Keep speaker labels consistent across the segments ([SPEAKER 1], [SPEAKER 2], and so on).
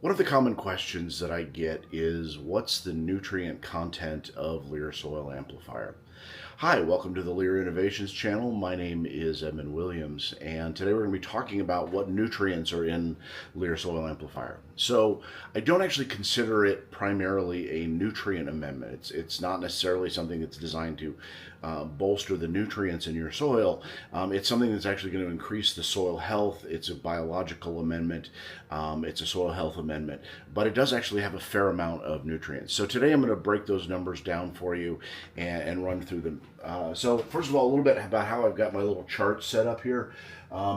[SPEAKER 1] One of the common questions that I get is, what's the nutrient content of LEHR Soil Amplifier? Hi, welcome to the LEHR Innovations channel. My name is Edmund Williams, and today we're going to be talking about what nutrients are in LEHR Soil Amplifier. So I don't actually consider it primarily a nutrient amendment. It's not necessarily something that's designed to bolster the nutrients in your soil. It's something that's actually going to increase the soil health. It's a biological amendment. It's a soil health amendment, but it does actually have a fair amount of nutrients. So today I'm going to break those numbers down for you and run through them. So first of all, a little bit about how I've got my little chart set up here.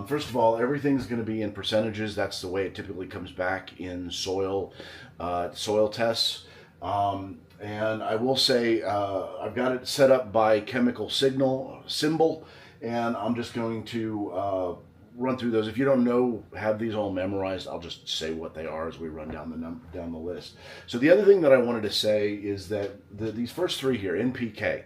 [SPEAKER 1] First of all, everything's going to be in percentages. That's the way it typically comes back in soil tests. And I will say I've got it set up by chemical symbol, and I'm just going to run through those. If you don't have these all memorized, I'll just say what they are as we run down the list. So the other thing that I wanted to say is that these first three here, NPK,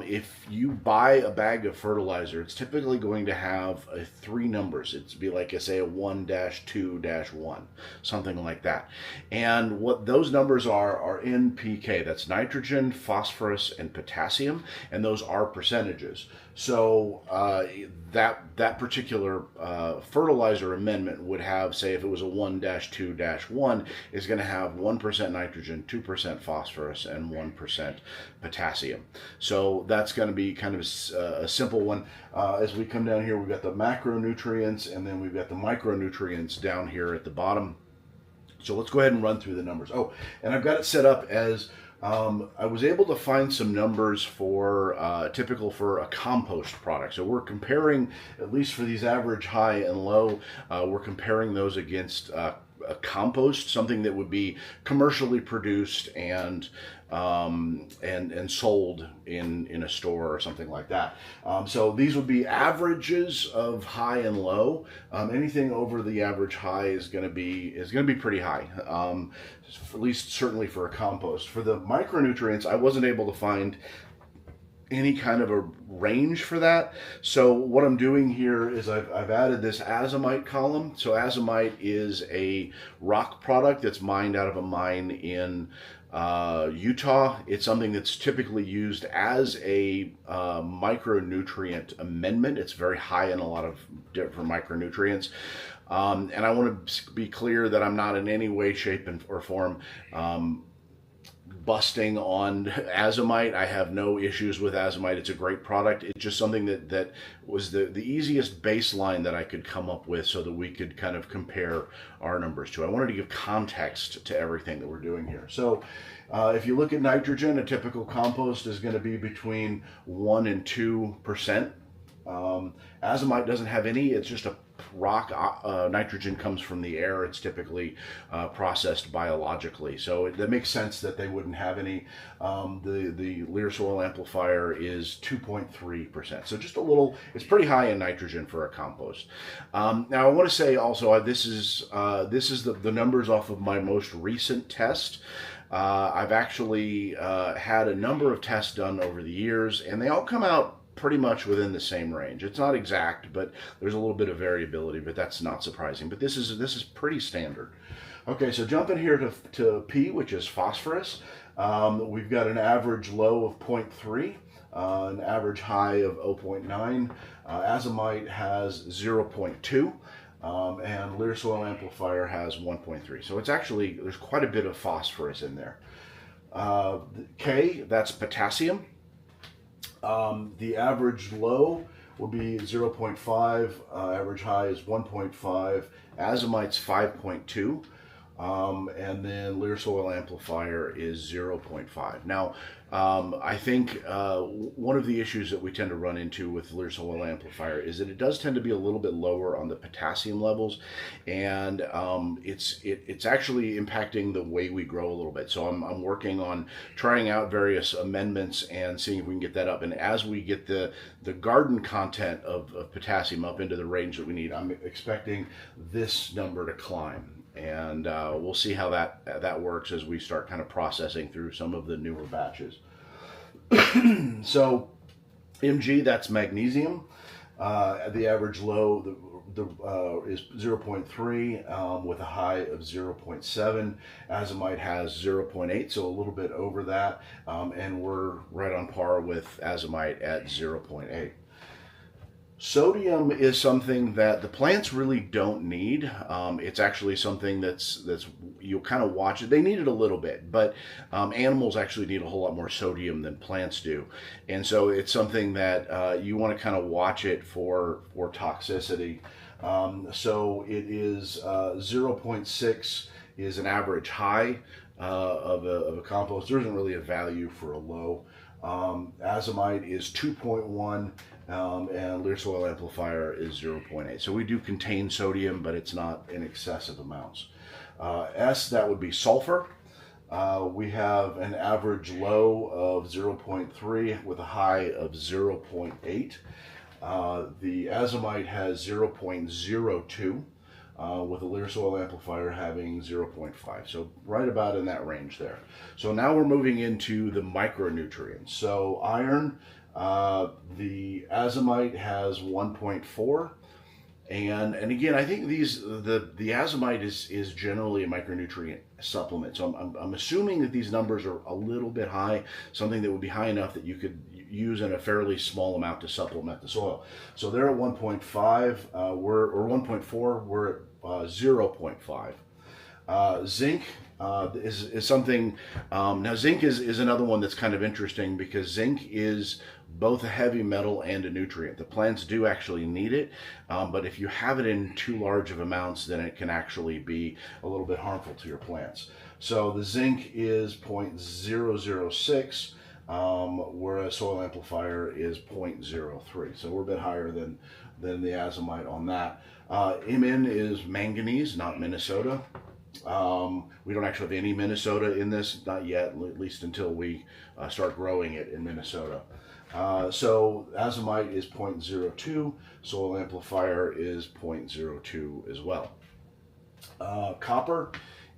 [SPEAKER 1] if you buy a bag of fertilizer, it's typically going to have three numbers. It's be like, say, a 1-2-1, something like that. And what those numbers are NPK. That's nitrogen, phosphorus, and potassium, and those are percentages. So that particular fertilizer amendment would have, say, if it was a 1-2-1, is going to have 1% nitrogen, 2% phosphorus, and 1% potassium. So that's going to be kind of a simple one. As we come down here, we've got the macronutrients, and then we've got the micronutrients down here at the bottom. So let's go ahead and run through the numbers. Oh, and I've got it set up as I was able to find some numbers for typical for a compost product. So we're comparing, at least for these average, high, and low, we're comparing those against a compost, something that would be commercially produced and sold in a store or something like that. So these would be averages of high and low. Anything over the average high is going to be pretty high. At least certainly for a compost. For the micronutrients, I wasn't able to find any kind of a range for that. So what I'm doing here is I've added this azomite column. So azomite is a rock product that's mined out of a mine in Utah. It's something that's typically used as a micronutrient amendment. It's very high in a lot of different micronutrients. And I want to be clear that I'm not in any way, shape, or form busting on azomite. I have no issues with azomite. It's a great product. It's just something that was the easiest baseline that I could come up with so that we could kind of compare our numbers to. I wanted to give context to everything that we're doing here. So if you look at nitrogen, a typical compost is going to be between 1 and 2%. Azomite doesn't have any. It's just a rock. Nitrogen comes from the air. It's typically processed biologically, so that makes sense that they wouldn't have any. The LEHR Soil Amplifier is 2.3%, so just a little. It's pretty high in nitrogen for a compost. Now I want to say also this is the numbers off of my most recent test. I've actually had a number of tests done over the years, and they all come out pretty much within the same range. It's not exact, but there's a little bit of variability, but that's not surprising. But this is pretty standard. Okay, so jumping here to P, which is phosphorus. We've got an average low of 0.3, an average high of 0.9. Azomite has 0.2. And LEHR Soil Amplifier has 1.3. So it's actually, there's quite a bit of phosphorus in there. K, that's potassium. The average low will be 0.5, average high is 1.5, azomite's 5.2, and then LEHR Soil Amplifier is 0.5. Now, I think one of the issues that we tend to run into with LEHR Soil Amplifier is that it does tend to be a little bit lower on the potassium levels, and it's actually impacting the way we grow a little bit. So I'm working on trying out various amendments and seeing if we can get that up. And as we get the garden content of potassium up into the range that we need, I'm expecting this number to climb. And we'll see how that works as we start kind of processing through some of the newer batches. So MG, that's magnesium. The average low, is 0.3 with a high of 0.7. Azomite has 0.8, so a little bit over that, and we're right on par with azomite at 0.8. Sodium is something that the plants really don't need. It's actually something that's you'll kind of watch it. They need it a little bit, but animals actually need a whole lot more sodium than plants do, and so it's something that you want to kind of watch it for toxicity. So it is 0.6 is an average high of a compost. There isn't really a value for a low. Azomite is 2.1, and LEHR Soil Amplifier is 0.8. So we do contain sodium, but it's not in excessive amounts. S, that would be sulfur. We have an average low of 0.3 with a high of 0.8. The azomite has 0.02. With a LEHR Soil Amplifier having 0.5. So right about in that range there. So now we're moving into the micronutrients. So iron, the azomite has 1.4. And again, I think the azomite is generally a micronutrient supplement. So I'm assuming that these numbers are a little bit high, something that would be high enough that you could use in a fairly small amount to supplement the soil. So they're at 1.5, or 1.4, we're at 0.5. Zinc is something, now zinc is another one that's kind of interesting because zinc is both a heavy metal and a nutrient. The plants do actually need it, but if you have it in too large of amounts, then it can actually be a little bit harmful to your plants. So the zinc is 0.006, whereas soil amplifier is 0.03. So we're a bit higher than the azomite on that. Mn is manganese, not Minnesota. We don't actually have any Minnesota in this, not yet, at least until we start growing it in Minnesota. So azomite is 0.02, soil amplifier is 0.02 as well. Copper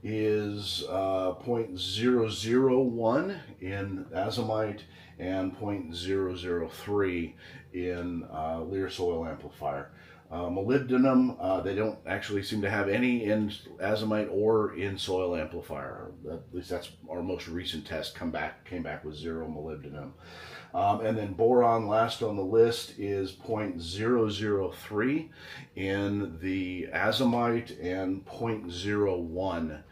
[SPEAKER 1] is 0.001 in azomite and 0.003 in LEHR Soil Amplifier. Molybdenum, they don't actually seem to have any in azomite or in soil amplifier. At least that's our most recent test. Came back with 0 molybdenum. And then boron, last on the list, is 0.003 in the azomite and 0.01.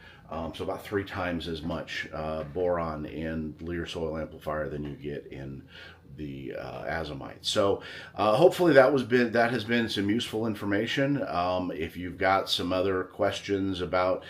[SPEAKER 1] So about 3 times as much boron in LEHR Soil Amplifier than you get in the azomite. So hopefully that has been some useful information. If you've got some other questions about